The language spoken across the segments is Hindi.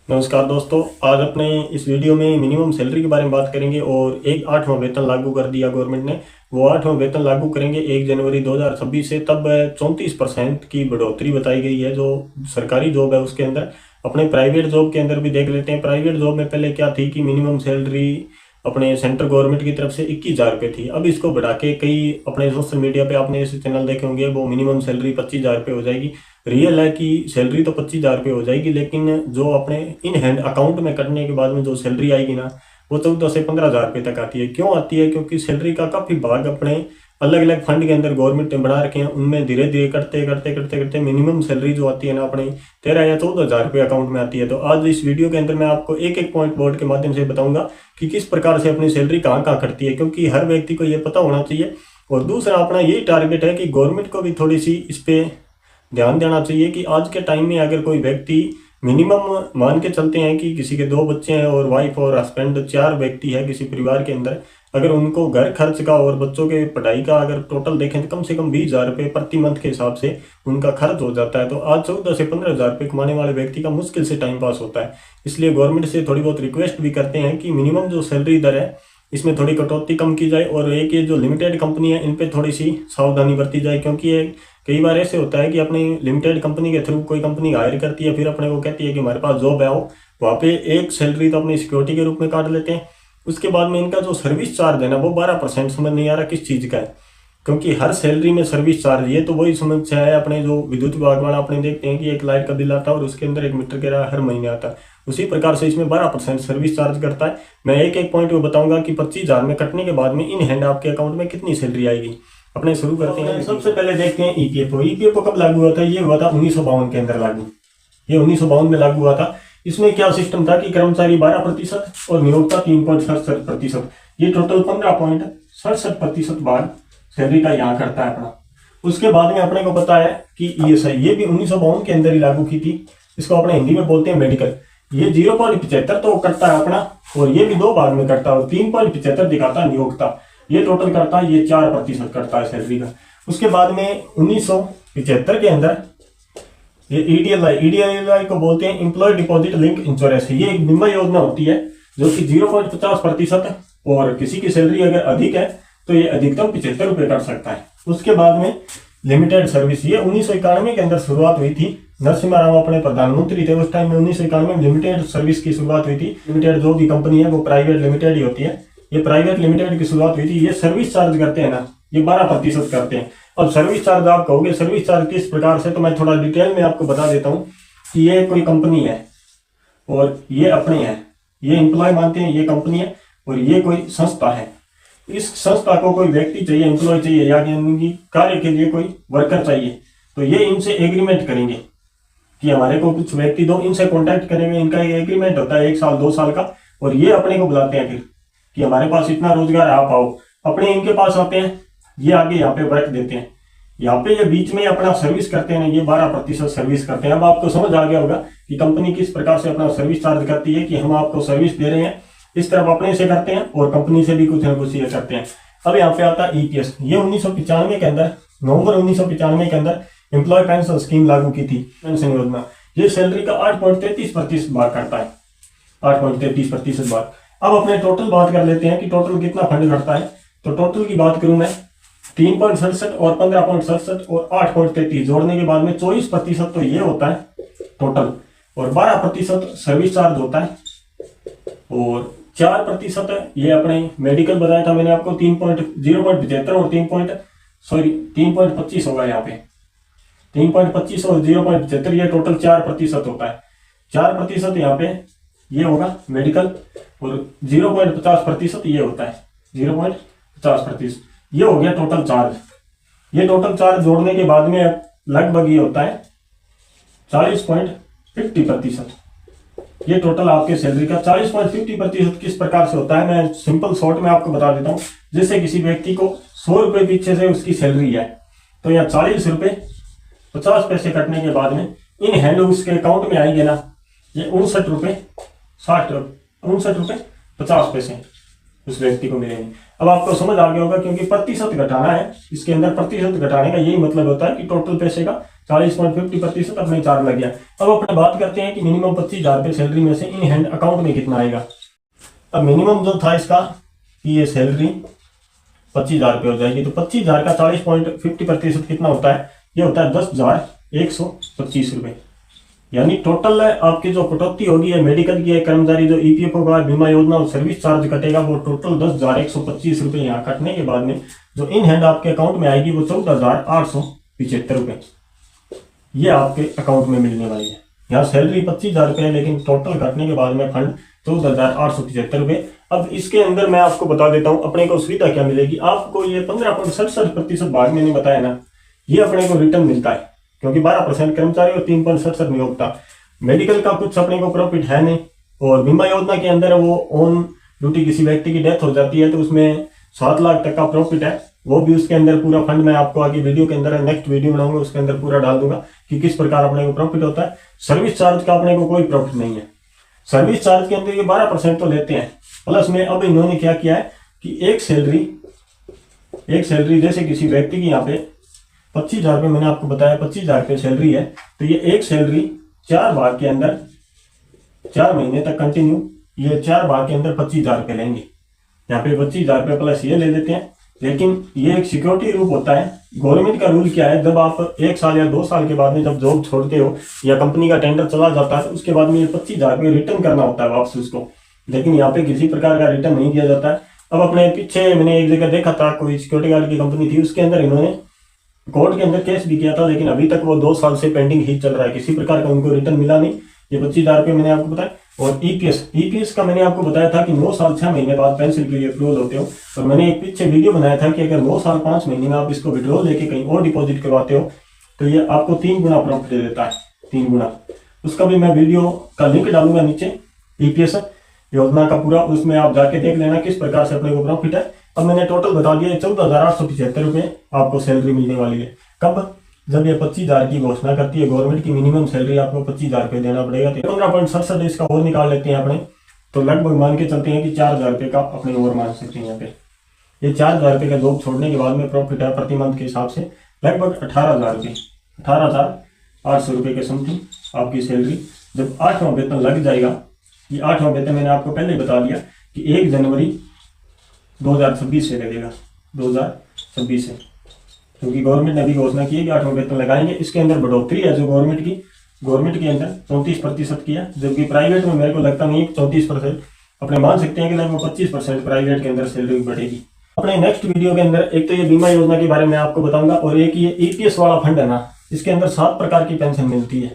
नमस्कार दोस्तों। आज अपने इस वीडियो में मिनिमम सैलरी के बारे में बात करेंगे और एक 8वां वेतन लागू कर दिया गवर्नमेंट ने। वो 8वां वेतन लागू करेंगे 1 जनवरी 2026 से। तब 34% की बढ़ोतरी बताई गई है जो सरकारी जॉब है उसके अंदर। अपने प्राइवेट जॉब के अंदर भी देख लेते हैं। प्राइवेट जॉब में पहले क्या थी कि मिनिमम सैलरी अपने सेंट्रल गवर्नमेंट की तरफ से 21,000 रुपये थी। अब इसको बढ़ा के कई अपने सोशल मीडिया पे आपने ऐसे चैनल देखे होंगे, वो मिनिमम सैलरी 25,000 रुपये हो जाएगी। रियल है कि सैलरी तो 25,000 रुपये हो जाएगी, लेकिन जो अपने इन हैंड अकाउंट में कटने के बाद में जो सैलरी आएगी ना, वो 14 से 15,000 रुपये तक आती है। क्यों आती है? क्योंकि सैलरी का काफ़ी भाग अपने अलग अलग फंड के अंदर गवर्नमेंट ने बना रखे हैं। उनमें धीरे धीरे करते करते करते करते मिनिमम सैलरी जो आती है ना, अपने 13 या 14,000 रुपये अकाउंट में आती है। तो आज इस वीडियो के अंदर मैं आपको एक एक पॉइंट बोर्ड के माध्यम से बताऊंगा कि किस प्रकार से अपनी सैलरी कहाँ कहाँ कटती है, क्योंकि हर व्यक्ति को ये पता होना चाहिए। और दूसरा अपना यही टारगेट है कि गवर्नमेंट को भी थोड़ी सी इस पे ध्यान देना चाहिए कि आज के टाइम में अगर कोई व्यक्ति मिनिमम मान के चलते हैं कि किसी के 2 बच्चे हैं और वाइफ और हस्बैंड 4 व्यक्ति है किसी परिवार के अंदर, अगर उनको घर खर्च का और बच्चों के पढ़ाई का अगर टोटल देखें तो कम से कम 20,000 रुपये प्रति मंथ के हिसाब से उनका खर्च हो जाता है। तो आज 14 से 15,000 रुपये कमाने वाले व्यक्ति का मुश्किल से टाइम पास होता है। इसलिए गवर्नमेंट से थोड़ी बहुत रिक्वेस्ट भी करते हैं कि मिनिमम जो सैलरी दर है इसमें थोड़ी कटौती कम की जाए। और एक ये जो लिमिटेड कंपनी है इन पे थोड़ी सी सावधानी बरती जाए, क्योंकि ये कई बार ऐसे होता है कि अपनी लिमिटेड कंपनी के थ्रू कोई कंपनी हायर करती है, फिर अपने को कहती है कि हमारे पास जॉब है आओ। वहाँ पे एक सैलरी तो अपनी सिक्योरिटी के रूप में काट लेते हैं। उसके बाद में इनका जो सर्विस चार्ज है ना, वो 12%। समझ नहीं आ रहा किस चीज़ का है, क्योंकि हर सैलरी में सर्विस चार्ज, ये तो वही समस्या है। अपने जो विद्युत विभाग वाला अपने देखते हैं कि एक लाइट का बिल आता है और उसके अंदर 1 मीटर किराया हर महीने आता है, उसी प्रकार से इसमें 12% सर्विस चार्ज करता है। मैं एक एक पॉइंट को बताऊंगा कि 25,000 में कटने के बाद में इन हैंड आपके अकाउंट में कितनी सैलरी आएगी। अपने शुरू करते हैं। सबसे पहले देखते हैं ईपीएफओ। ईपीएफओ कब लागू हुआ था? ये हुआ था 1952 के अंदर लागू। ये 1952 में लागू हुआ था। इसमें क्या सिस्टम था कि कर्मचारी 12% और नियोक्ता 3.67%। ये टोटल 15.67% भाग सैलरी का यहाँ करता है अपना। उसके बाद में अपने को पता है कि ईएसआई, ये भी 1952 के अंदर ही लागू की थी। इसको अपने हिंदी में बोलते हैं मेडिकल। ये 0.75 तो करता है अपना, और ये भी 2 भाग में करता है और 3.75 दिखाता है नियोक्ता। ये टोटल करता है, ये 4% करता है सैलरी का। उसके बाद में 1975 के अंदर ये ईडीएलआई को बोलते हैं एम्प्लॉय डिपॉजिट लिंक इंश्योरेंस। ये एक बीमा योजना होती है जो कि 0.50%, और किसी की सैलरी अगर अधिक है तो ये अधिकतम 75 रुपये कर सकता है। उसके बाद में लिमिटेड सर्विस, ये 1991 के अंदर शुरुआत हुई थी। नरसिम्हा राव अपने प्रधानमंत्री थे उस टाइम में। 1991 में लिमिटेड सर्विस की शुरुआत हुई थी। लिमिटेड जो भी कंपनी है वो प्राइवेट लिमिटेड ही होती है। ये प्राइवेट लिमिटेड की शुरुआत हुई थी। ये सर्विस चार्ज करते हैं ना, ये 12% करते हैं। अब सर्विस चार्ज आप कहोगे सर्विस चार्ज किस प्रकार से, तो मैं थोड़ा डिटेल में आपको बता देता हूँ कि ये कोई कंपनी है और ये अपने हैं, ये एम्प्लॉय मानते हैं, ये कंपनी है और ये कोई संस्था है। इस संस्था को कोई व्यक्ति चाहिए, एम्प्लॉय चाहिए, या कार्य के लिए कोई वर्कर चाहिए, तो ये इनसे एग्रीमेंट करेंगे कि हमारे को कुछ व्यक्ति दो। इनसे कॉन्टैक्ट करेंगे, इनका एक एग्रीमेंट होता है 1 साल 2 साल का, और ये अपने को बुलाते हैं फिर कि हमारे पास इतना रोजगार, आप आओ। अपने इनके पास आते हैं, ये आगे यहाँ पे वर्क देते हैं। यहाँ पे ये बीच में अपना सर्विस करते हैं, ये 12% सर्विस करते हैं। अब आपको समझ आ गया होगा कि कंपनी किस प्रकार से अपना सर्विस चार्ज करती है कि हम आपको सर्विस दे रहे हैं। इस तरफ अपने से करते हैं और कंपनी से भी कुछ न कुछ ये करते हैं। अब यहाँ पे आता है ईपीएस। ये 1995 के अंदर, नवंबर 1995 के अंदर एम्प्लॉय पेंशन स्कीम लागू की थी, पेंशन योजना। ये सैलरी का 8.33% भाग करता है, 8.33% भाग। अब अपने टोटल बात कर लेते हैं कि टोटल कितना फंड घटता है। तो टोटल की बात करूं मैं, 3.67 और 15.67 और 8.33 जोड़ने के बाद में 24% तो ये होता है टोटल, और 12% सर्विस चार्ज होता है, और 4% ये अपने मेडिकल बताया था मैंने आपको 0.75 और 3.25 होगा यहाँ पे। 3.25 और 0.75 ये टोटल 4% होता है। 4% यहाँ पे ये होगा मेडिकल, और 0.50% ये होता है, 0.50% ये हो गया टोटल चार्ज। ये टोटल चार्ज जोड़ने के बाद में लगभग ये होता है 40.50%। ये टोटल आपके सैलरी का 40.50% किस प्रकार से होता है, मैं सिंपल शॉर्ट में आपको बता देता हूँ। जैसे किसी व्यक्ति को 100 रुपये पीछे से उसकी सैलरी है, तो यहाँ 40 रुपये 50 पैसे कटने के बाद में इन हैंड उसके अकाउंट में आएंगे ना, ये 59 रुपये 50 पैसे उस व्यक्ति को मिलेंगे। अब आपको समझ आ गया होगा, क्योंकि प्रतिशत घटाना है इसके अंदर। प्रतिशत घटाने का यही मतलब होता है कि टोटल पैसे का 40.50% अपने चार्ज लग गया। अब अपने बात करते हैं कि मिनिमम 25,000 रुपये सैलरी में से इन हैंड अकाउंट में कितना आएगा। अब मिनिमम जो था इसका कि ये सैलरी 25,000 रुपये हो जाएगी, तो 25,000 का 40.50% कितना होता है, ये होता है 10,125 रुपये। यानी टोटल आपकी जो कटौती होगी है मेडिकल की है, कर्मचारी जो ईपीएफओ का बीमा योजना और सर्विस चार्ज कटेगा, वो टोटल 10,125 रुपये यहाँ कटने के बाद में जो इन हैंड आपके अकाउंट में आएगी वो 14,875 रुपये ये आपके अकाउंट में मिलने वाली है। यहाँ सैलरी 25,000 रुपये है, लेकिन टोटल कटने के बाद में फंड 14,875 रुपये। अब इसके अंदर मैं आपको बता देता हूँ अपने को सुविधा क्या मिलेगी। आपको ये 15.67% भाग मैंने बताया ना, ये अपने को रिटर्न मिलता है, क्योंकि 12% कर्मचारी और 3.67 नियोक्ता। मेडिकल का कुछ अपने को प्रॉफिट है नहीं, और बीमा योजना के अंदर वो ऑन ड्यूटी किसी व्यक्ति की डेथ हो जाती है तो उसमें 7 लाख तक का प्रॉफिट है, वो भी उसके अंदर पूरा फंड मैं आपको आगे वीडियो के अंदर नेक्स्ट वीडियो बनाऊंगा उसके अंदर पूरा डाल दूंगा कि किस प्रकार अपने को प्रॉफिट होता है। सर्विस चार्ज का अपने को कोई प्रॉफिट नहीं है। सर्विस चार्ज के अंदर ये 12% तो लेते हैं, प्लस में अब इन्होंने क्या किया है कि एक सैलरी जैसे किसी व्यक्ति की यहाँ पे 25,000 रुपये मैंने आपको बताया 25,000 रुपये सैलरी है, तो ये एक सैलरी 4 भाग के अंदर 4 महीने तक कंटिन्यू ये 4 भाग के अंदर 25,000 रुपये लेंगे। यहाँ पे 25,000 रुपये प्लस ये ले लेते हैं, लेकिन ये एक सिक्योरिटी रूप होता है। गवर्नमेंट का रूल क्या है, जब आप 1 साल या 2 साल के बाद में जब जॉब छोड़ते हो या कंपनी का टेंडर चला जाता है, उसके बाद में ये 25,000 रुपये रिटर्न करना होता है वापस उसको, लेकिन यहाँ पे किसी प्रकार का रिटर्न नहीं दिया जाता है। अब अपने पीछे मैंने एक जगह देखा था, कोई सिक्योरिटी गार्ड की कंपनी थी, उसके अंदर इन्होंने कोर्ट के अंदर केस भी किया था, लेकिन अभी तक वो 2 साल से पेंडिंग ही चल रहा है, किसी प्रकार का उनको रिटर्न मिला नहीं। ये 25,000 रुपये मैंने आपको बताया। और ईपीएस का मैंने आपको बताया था कि 9 साल 6 महीने बाद पेंशन के लिए अप्रूवल होते हो, और मैंने एक पीछे वीडियो बनाया था कि अगर 9 साल 5 महीने में आप इसको विड्रॉल लेके कहीं और डिपॉजिट करवाते हो तो ये आपको 3 गुना प्रॉफिट दे देता है, 3 गुना। उसका भी मैं वीडियो का लिंक डालूंगा नीचे, ईपीएस योजना का पूरा, उसमें आप जाके देख लेना किस प्रकार से अपने को प्रॉफिट है। अब मैंने टोटल बता दिया 14,875 रुपये आपको सैलरी मिलने वाली है। कब, जब ये 25,000 की घोषणा करती है गवर्नमेंट की मिनिमम सैलरी आपको 25,000 रुपये देना पड़ेगा, तो 15.67 इसका और निकाल लेते हैं अपने, तो लगभग मान के चलते हैं कि 4,000 रुपये का अपने और मान सकते हैं। यहाँ पे ये 4,000 रुपये का जॉब छोड़ने के बाद में प्रॉफिट है प्रति मंथ के हिसाब से लगभग 18,000 रुपये, 18,800 रुपये के समथिंग आपकी सैलरी जब 8वां वेतन लग जाएगा। ये 8वां वेतन मैंने आपको पहले ही बता दिया कि 1 जनवरी 2026 से लगेगा, 2026 से, क्योंकि गवर्नमेंट ने अभी घोषणा की है कि 8वां वेतन लगाएंगे। इसके अंदर बढ़ोतरी है जो गवर्नमेंट के अंदर 34% की है, जबकि प्राइवेट में मेरे को लगता नहीं 34%, अपने मान सकते हैं कि लगभग 25% प्राइवेट के अंदर सैलरी बढ़ेगी। अपने नेक्स्ट वीडियो के अंदर एक तो ये बीमा योजना के बारे में आपको बताऊंगा, और एक ये ईपीएस वाला फंड है ना, इसके अंदर 7 प्रकार की पेंशन मिलती है,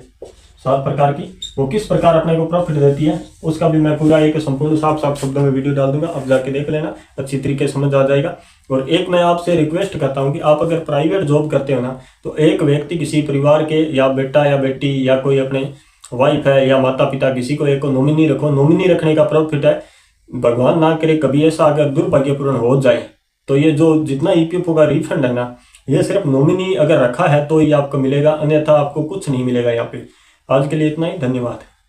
7 प्रकार की, वो किस प्रकार अपने को प्रॉफिट देती है उसका भी मैं पूरा एक संपूर्ण साफ शब्दों में वीडियो डाल दूंगा, अब जाके देख लेना, अच्छी तरीके से समझ आ जाएगा। और एक मैं आपसे रिक्वेस्ट करता हूं कि आप अगर प्राइवेट जॉब करते हो ना, तो एक व्यक्ति किसी परिवार के या बेटा या बेटी या कोई अपने वाइफ है या माता पिता किसी को एक को नॉमिनी रखो। नॉमिनी रखने का प्रॉफिट है, भगवान ना करे कभी ऐसा अगर दुर्भाग्यपूर्ण हो जाए तो ये जो जितना ईपीएफओ का रिफंड है ना, ये सिर्फ नॉमिनी अगर रखा है तो ही आपको मिलेगा, अन्यथा आपको कुछ नहीं मिलेगा यहाँ पे। आज के लिए इतना ही, धन्यवाद।